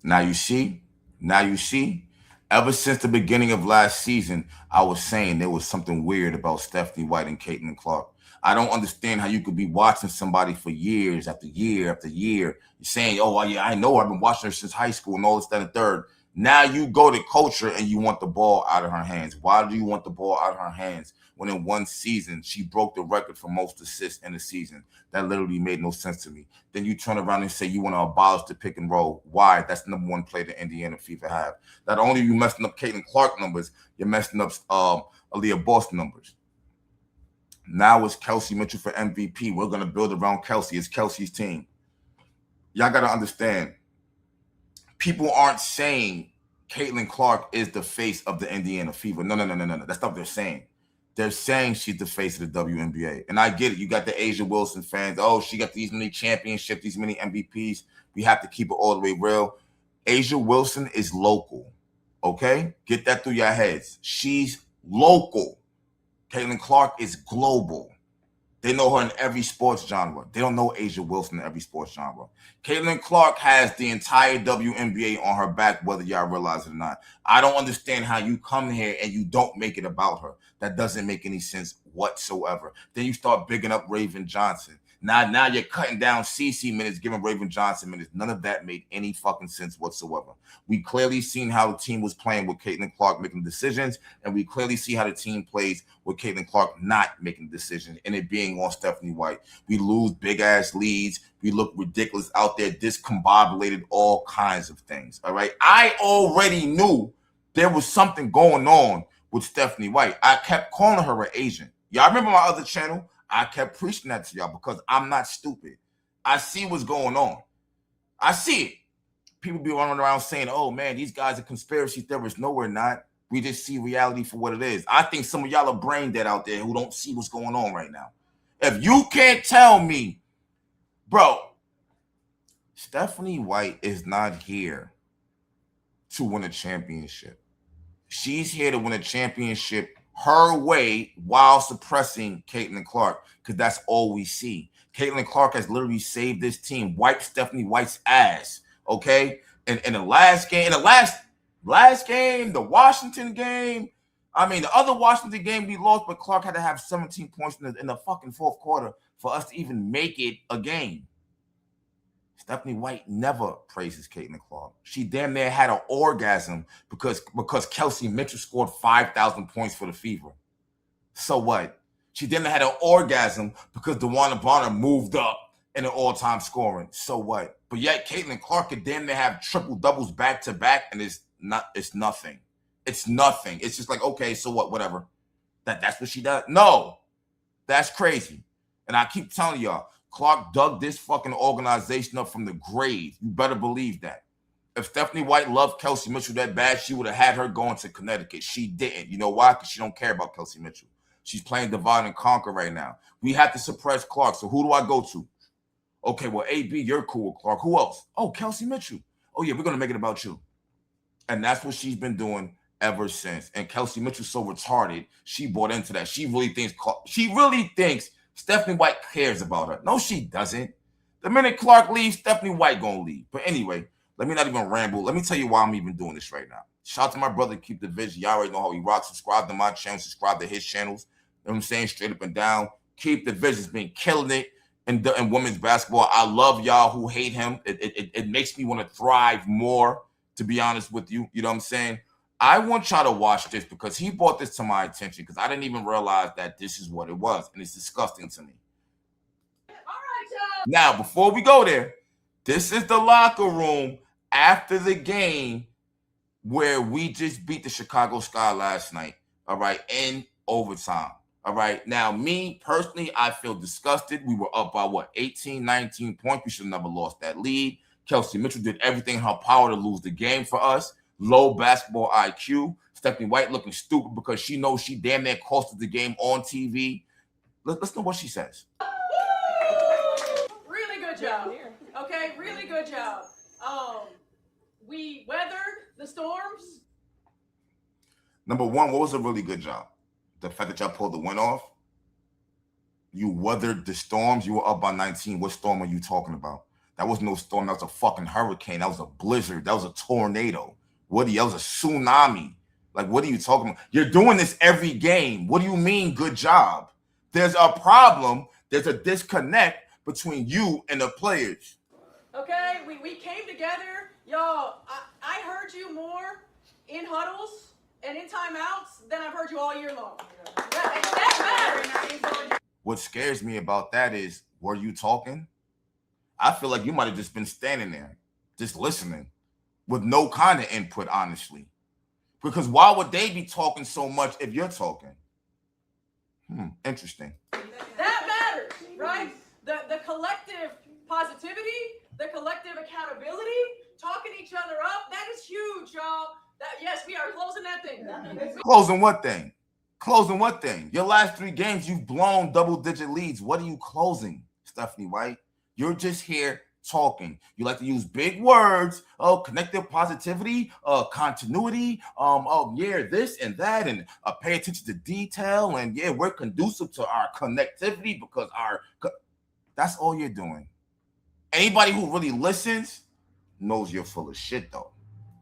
Now you see, now you see. Ever since the beginning of last season, I was saying there was something weird about Stephanie White and Caitlin Clark. I don't understand how you could be watching somebody for years after year after year. You're saying, oh, well, yeah, I know I've been watching her since high school and all this, that, and third. Now you go to coach her and you want the ball out of her hands. Why do you want the ball out of her hands when in one season she broke the record for most assists in the season? That literally made no sense to me. Then you turn around and say you want to abolish the pick and roll. Why? That's the number one play the Indiana Fever have. Not only are you messing up Caitlin Clark numbers, you're messing up Aaliyah Boston numbers. Now it's Kelsey Mitchell for MVP. We're going to build around Kelsey. It's Kelsey's team. Y'all got to understand, people aren't saying Caitlin Clark is the face of the Indiana Fever. No. That's not what they're saying. They're saying she's the face of the WNBA. And I get it. You got the A'ja Wilson fans. Oh, she got these many championships, these many MVPs. We have to keep it all the way real. A'ja Wilson is local. Okay? Get that through your heads. She's local. Caitlin Clark is global. They know her in every sports genre. They don't know A'ja Wilson in every sports genre. Caitlin Clark has the entire WNBA on her back, whether y'all realize it or not. I don't understand how you come here and you don't make it about her. That doesn't make any sense whatsoever. Then you start bigging up Raven Johnson. Now you're cutting down CC minutes, giving Raven Johnson minutes. None of that made any fucking sense whatsoever. We clearly seen how the team was playing with Caitlin Clark making decisions, and we clearly see how the team plays with Caitlin Clark not making decisions and it being on Stephanie White. We lose big-ass leads. We look ridiculous out there, discombobulated, all kinds of things, all right? I already knew there was something going on with Stephanie White. I kept calling her an agent. Y'all remember my other channel? I kept preaching that to y'all because I'm not stupid. I see what's going on. I see it. People be running around saying, oh, man, these guys are conspiracy theorists. No, we're not. We just see reality for what it is. I think some of y'all are brain dead out there who don't see what's going on right now. If you can't tell me, bro, Stephanie White is not here to win a championship. She's here to win a championship her way while suppressing Caitlin Clark, because that's all we see. Caitlin Clark has literally saved this team, wiped Stephanie White's ass, okay? And in the last game, the Washington game, I mean, the other Washington game we lost, but Clark had to have 17 points in the fucking fourth quarter for us to even make it a game. Stephanie White never praises Caitlin Clark. She damn near had an orgasm because Kelsey Mitchell scored 5,000 points for the Fever. So what? She damn near had an orgasm because DeWanna Bonner moved up in the all-time scoring. So what? But yet Caitlin Clark could damn near have triple doubles back to back, and it's nothing. It's nothing. It's just like, okay, so what? Whatever. That's what she does. No, that's crazy. And I keep telling y'all, Clark dug this fucking organization up from the grave. You better believe that. If Stephanie White loved Kelsey Mitchell that bad, she would have had her going to Connecticut. She didn't. You know why? Because she don't care about Kelsey Mitchell. She's playing divide and conquer right now. We have to suppress Clark. So who do I go to? Okay, well, AB, you're cool with Clark. Who else? Oh, Kelsey Mitchell. Oh, yeah, we're going to make it about you. And that's what she's been doing ever since. And Kelsey Mitchell's so retarded, she bought into that. She really thinks Stephanie White cares about her. No, she doesn't. The minute Clark leaves, Stephanie White gonna leave. But anyway, let me not even ramble. Let me tell you why I'm even doing this right now. Shout out to my brother, Keep the Vision. Y'all already know how he rocks. Subscribe to my channel. Subscribe to his channels. You know what I'm saying? Straight up and down. Keep the Vision's been killing it in women's basketball. I love y'all who hate him. It makes me want to thrive more, to be honest with you. You know what I'm saying? I want y'all to watch this because he brought this to my attention because I didn't even realize that this is what it was, and it's disgusting to me. All right, now, before we go there, this is the locker room after the game where we just beat the Chicago Sky last night, all right, in overtime. All right, now, me personally, I feel disgusted. We were up by, 18, 19 points. We should have never lost that lead. Kelsey Mitchell did everything in her power to lose the game for us. Low basketball IQ. Stephanie White looking stupid because she knows she damn near costed the game on TV. Let's know what she says. Really good job. Okay, really good job. We weathered the storms. Number one, what was a really good job? The fact that y'all pulled the win off. You weathered the storms. You were up by 19. What storm are you talking about? That was no storm. That was a fucking hurricane. That was a blizzard. That was a tornado. That was a tsunami. Like, what are you talking about? You're doing this every game. What do you mean, good job? There's a problem. There's a disconnect between you and the players. Okay, we came together. Y'all, I heard you more in huddles and in timeouts than I've heard you all year long. That matters. What scares me about that is, were you talking? I feel like you might have just been standing there, just listening, with no kind of input, honestly. Because why would they be talking so much if you're talking? Interesting. That matters, right? The collective positivity, the collective accountability, talking each other up, that is huge, y'all. Yes, we are closing that thing. Closing what thing? Closing what thing? Your last 3 games, you've blown double-digit leads. What are you closing, Stephanie White? You're just here talking. You like to use big words. Oh, connective positivity, continuity. This and that, and pay attention to detail. And yeah, we're conducive to our connectivity because that's all you're doing. Anybody who really listens knows you're full of shit, though.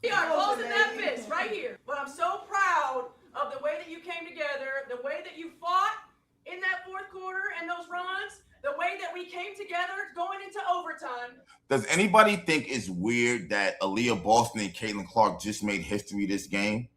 We are closing that fist right here. But I'm so proud of the way that you came together, the way that you fought in that fourth quarter and those runs, the way that we came together going into overtime. Does anybody think it's weird that Aaliyah Boston and Caitlin Clark just made history this game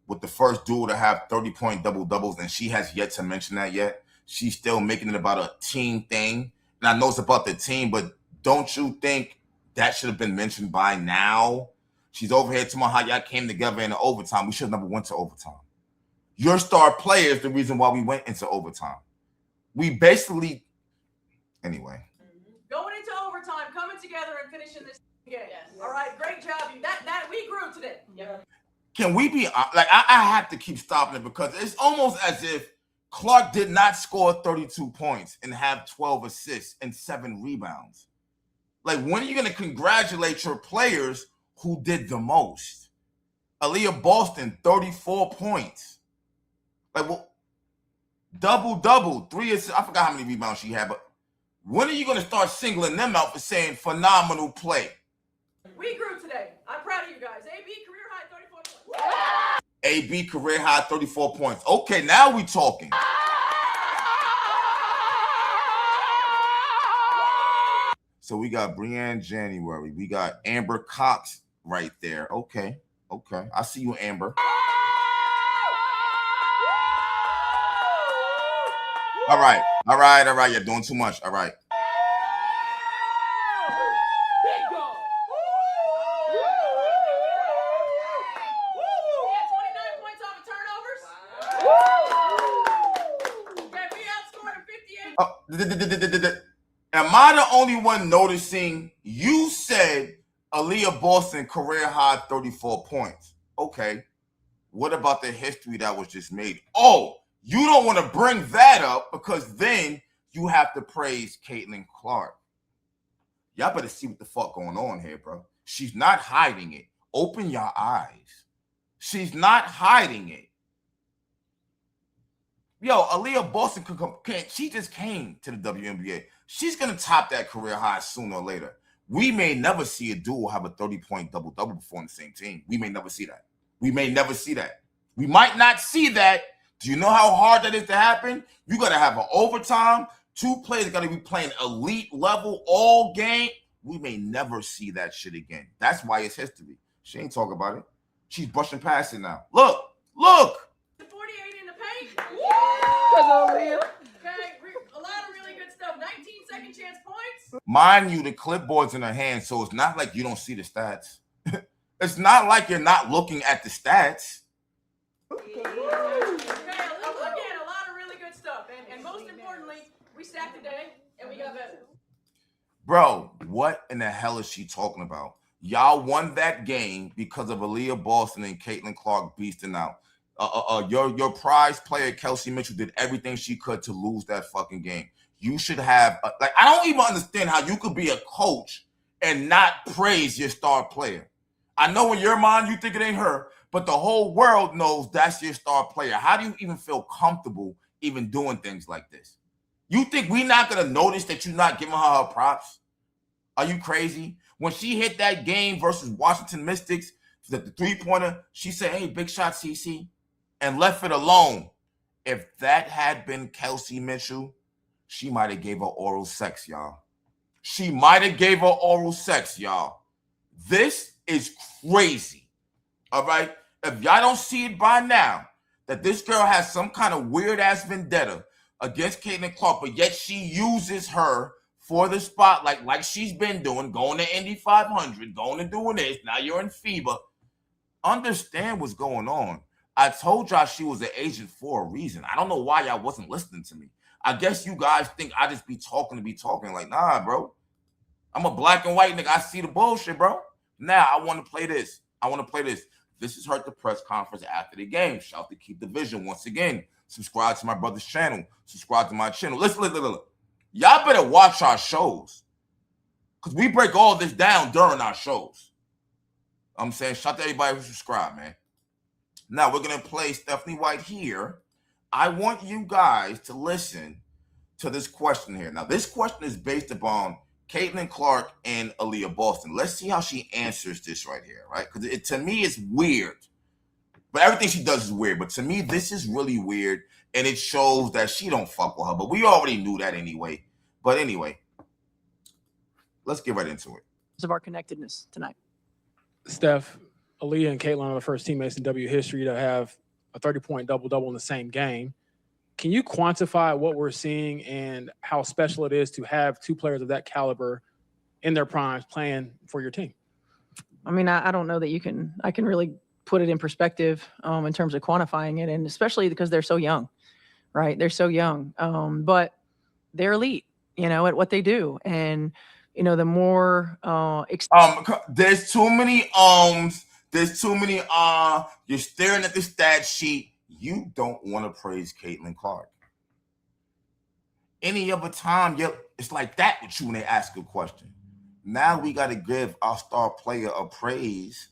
with the first duo to have 30-point double-doubles, and she has yet to mention that yet? She's still making it about a team thing. And I know it's about the team, but don't you think that should have been mentioned by now? She's over here talking about how y'all came together in the overtime. We should have never went to overtime. Your star player is the reason why we went into overtime. We basically, anyway. Going into overtime, coming together and finishing this game. Yes. All right, great job. That we grew today. Yeah. Can we be like, I have to keep stopping it because it's almost as if Clark did not score 32 points and have 12 assists and 7 rebounds. Like, when are you going to congratulate your players who did the most? Aaliyah Boston, 34 points. Like, well, double-double, 3 assists. I forgot how many rebounds she had, but when are you going to start singling them out for saying phenomenal play? We grew today. I'm proud of you guys. AB career high 34 points. AB career high 34 points. Okay, now we talking. So we got Brianne January. We got Amber Cox right there. Okay. I see you, Amber. All right. You're doing too much. All right. Bingo. 29 points off of turnovers. Okay, we outscored him 58. Am I the only one noticing you said Aaliyah Boston career high 34 points? Okay. What about the history that was just made? Oh, you don't want to bring that up because then you have to praise Caitlin Clark. Y'all better see what the fuck going on here, bro. She's not hiding it. Open your eyes. She's not hiding it. Yo, Aaliyah Boston she just came to the WNBA. She's going to top that career high sooner or later. We may never see a duo have a 30-point double-double before on the same team. We may never see that. We might not see that. Do you know how hard that is to happen? You got to have an overtime. 2 players got to be playing elite level all game. We may never see that shit again. That's why it's history. She ain't talking about it. She's brushing past it now. Look. 48 in the paint. Okay, a lot of really good stuff. 19 second chance points. Mind you, the clipboard's in her hand, so it's not like you don't see the stats. It's not like you're not looking at the stats. Okay, again, a lot of really good stuff. And most importantly, we stacked today and we got better. Bro, what in the hell is she talking about? Y'all won that game because of Aaliyah Boston and Caitlin Clark beasting out. Your prize player, Kelsey Mitchell, did everything she could to lose that fucking game. You should have, I don't even understand how you could be a coach and not praise your star player. I know in your mind you think it ain't her, but the whole world knows that's your star player. How do you even feel comfortable even doing things like this? You think we're not going to notice that you're not giving her props? Are you crazy? When she hit that game versus Washington Mystics, the three-pointer, she said, hey, big shot, CC, and left it alone. If that had been Kelsey Mitchell, she might have gave her oral sex, y'all. She might have gave her oral sex, y'all. This is crazy, all right? If y'all don't see it by now, that this girl has some kind of weird-ass vendetta against Caitlin Clark, but yet she uses her for the spotlight like she's been doing, going to Indy 500, going and doing this. Now you're in FIBA. Understand what's going on. I told y'all she was an agent for a reason. I don't know why y'all wasn't listening to me. I guess you guys think I just be talking to be talking. Like, nah, bro. I'm a black and white nigga. I see the bullshit, bro. Now I want to play this. This is her at the press conference after the game. Shout to Keep the Vision once again. Subscribe to my brother's channel. Subscribe to my channel. Listen. Y'all better watch our shows, because we break all this down during our shows. I'm saying shout to everybody who subscribe, man. Now we're going to play Stephanie White here. I want you guys to listen to this question here. Now, this question is based upon Caitlin Clark and Aaliyah Boston. Let's see how she answers this right here, right? Because to me, it's weird. But everything she does is weird. But to me, this is really weird. And it shows that she don't fuck with her. But we already knew that anyway. But anyway, let's get right into it. Of our connectedness tonight. Steph, Aaliyah and Caitlin are the first teammates in W history to have a 30-point double-double in the same game. Can you quantify what we're seeing and how special it is to have two players of that caliber in their primes playing for your team? I mean, I don't know that I can really put it in perspective in terms of quantifying it, and especially because they're so young, right? They're so young, but they're elite, at what they do. And, the more there's too many there's too many you're staring at the stat sheet. You don't want to praise Caitlin Clark. Any other time, it's like that with you when they ask a question. Now we got to give our star player a praise.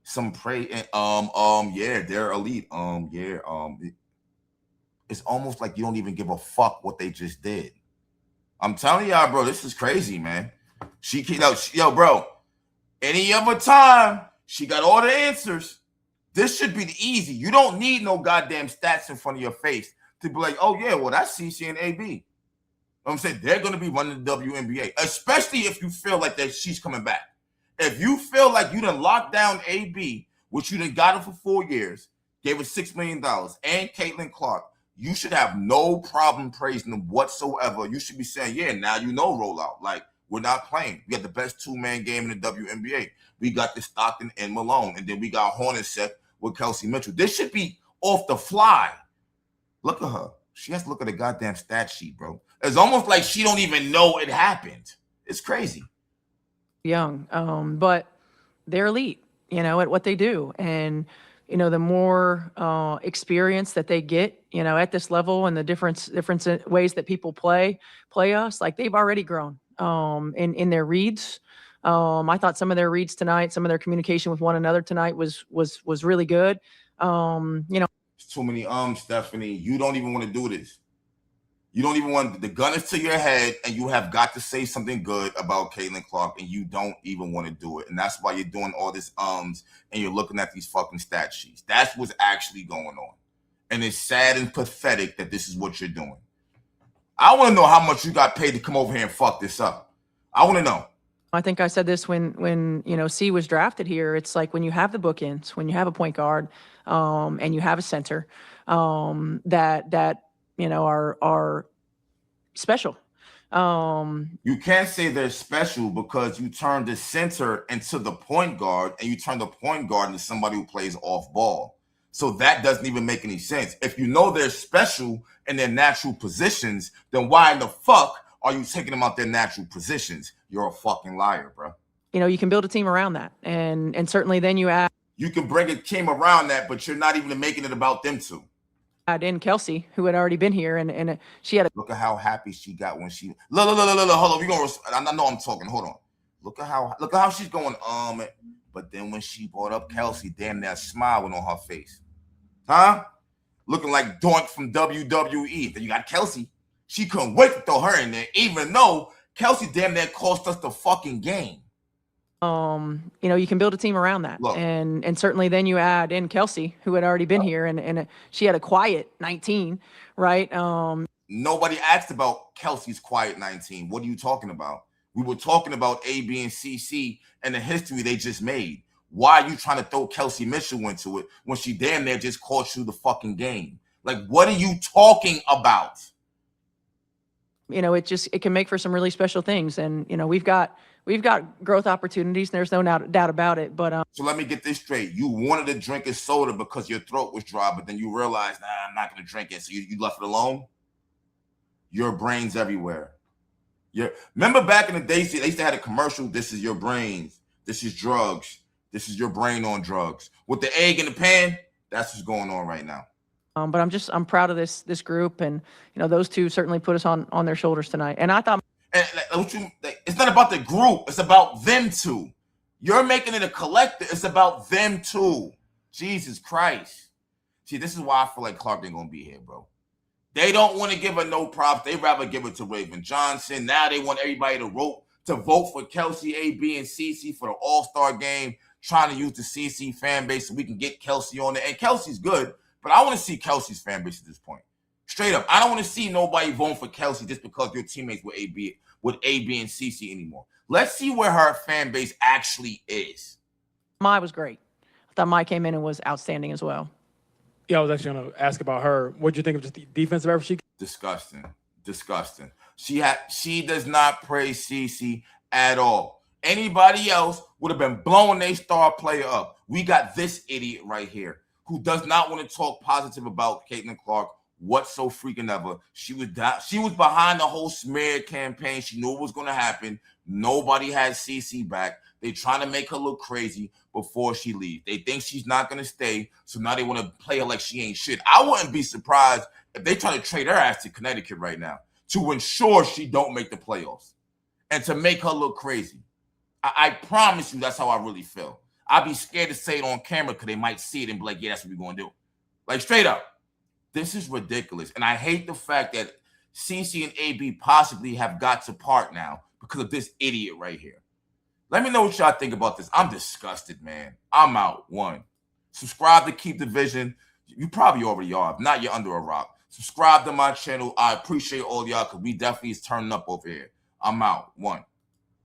Some praise. Yeah, they're elite. It's almost like you don't even give a fuck what they just did. I'm telling y'all, bro, this is crazy, man. Bro, any other time, she got all the answers. This should be the easy. You don't need no goddamn stats in front of your face to be like, oh, yeah, well, that's CC and AB. You know what I'm saying? They're going to be running the WNBA, especially if you feel like that she's coming back. If you feel like you done locked down AB, which you done got her for 4 years, gave her $6 million, and Caitlin Clark, you should have no problem praising them whatsoever. You should be saying, yeah, now rollout. Like, we're not playing. We got the best two-man game in the WNBA. We got the Stockton and Malone, and then we got Hornacek with Kelsey Mitchell. This should be off the fly. Look at her. She has to look at the goddamn stat sheet, bro. It's almost like she don't even know it happened. It's crazy. Young, but they're elite, at what they do. And, the more experience that they get, at this level, and the different ways that people play us, like they've already grown in their reads. I thought some of their reads tonight, some of their communication with one another tonight was really good. It's too many Stephanie. You don't even want to do this. You don't even want, the gun is to your head, and you have got to say something good about Caitlin Clark, and you don't even want to do it. And that's why you're doing all this and you're looking at these fucking stat sheets. That's what's actually going on. And it's sad and pathetic that this is what you're doing. I want to know how much you got paid to come over here and fuck this up. I want to know. I think I said this when C was drafted here. It's like when you have the bookends, when you have a point guard, and you have a center, that are special. You can't say they're special because you turn the center into the point guard, and you turn the point guard into somebody who plays off ball. So that doesn't even make any sense. If you know they're special in their natural positions, then why in the fuck are you taking them out their natural positions? You're a fucking liar, bro. You can build a team around that. And certainly then you add. You can bring a team around that, but you're not even making it about them two. Add in Kelsey, who had already been here, and she had a. Look at how happy she got when she. Look, hold on. I know I'm talking. Hold on. Look at how she's going. But then when she brought up Kelsey, damn, that smile went on her face. Huh? Looking like Doink from WWE. Then you got Kelsey. She couldn't wait to throw her in there, even though Kelsey damn near cost us the fucking game. You know, you can build a team around that. Look. And certainly then you add in Kelsey, who had already been here, and she had a quiet 19, right? Nobody asked about Kelsey's quiet 19. What are you talking about? We were talking about AB and CC and the history they just made. Why are you trying to throw Kelsey Mitchell into it when she damn near just cost you the fucking game? Like, what are you talking about? You know, it can make for some really special things. And, you know, we've got growth opportunities, and there's no doubt about it. But so let me get this straight. You wanted to drink a soda because your throat was dry, but then you realized, nah, I'm not going to drink it. So you left it alone? Your brain's everywhere. Remember back in the day, they used to have a commercial, this is your brains, this is drugs, this is your brain on drugs. With the egg in the pan, that's what's going on right now. but I'm proud of this group, and you know, those two certainly put us on their shoulders tonight. And I thought, and it's not about the group, it's about them two. You're making it a collective, it's about them two. Jesus Christ. See, this is why I feel like Clark ain't gonna be here, bro. They don't want to give her no props. They'd rather give it to Raven Johnson. Now they want everybody to vote for Kelsey, AB, and CC for the All-Star game, trying to use the CC fan base so we can get Kelsey on there. And Kelsey's good, but I want to see Kelsey's fan base at this point. Straight up. I don't want to see nobody voting for Kelsey just because you're teammates with AB and CC anymore. Let's see where her fan base actually is. Mai was great. I thought Mai came in and was outstanding as well. Yeah, I was actually going to ask about her. What do you think of just the defensive effort she? Disgusting. She does not praise CC at all. Anybody else would have been blowing their star player up. We got this idiot right here who does not want to talk positive about Caitlin Clark whatso freaking ever. She was behind the whole smear campaign. She knew it was going to happen. Nobody had CC back. They're trying to make her look crazy before she leaves. They think she's not going to stay, so now they want to play her like she ain't shit. I wouldn't be surprised if they try to trade her ass to Connecticut right now to ensure she don't make the playoffs and to make her look crazy. I promise you that's how I really feel. I'd be scared to say it on camera because they might see it and be like, yeah, that's what we're going to do. Like, straight up. This is ridiculous. And I hate the fact that CC and AB possibly have got to part now because of this idiot right here. Let me know what y'all think about this. I'm disgusted, man. I'm out. 1. Subscribe to Keep the Vision. You probably already are. If not, you're under a rock. Subscribe to my channel. I appreciate all y'all because we definitely is turning up over here. I'm out. 1.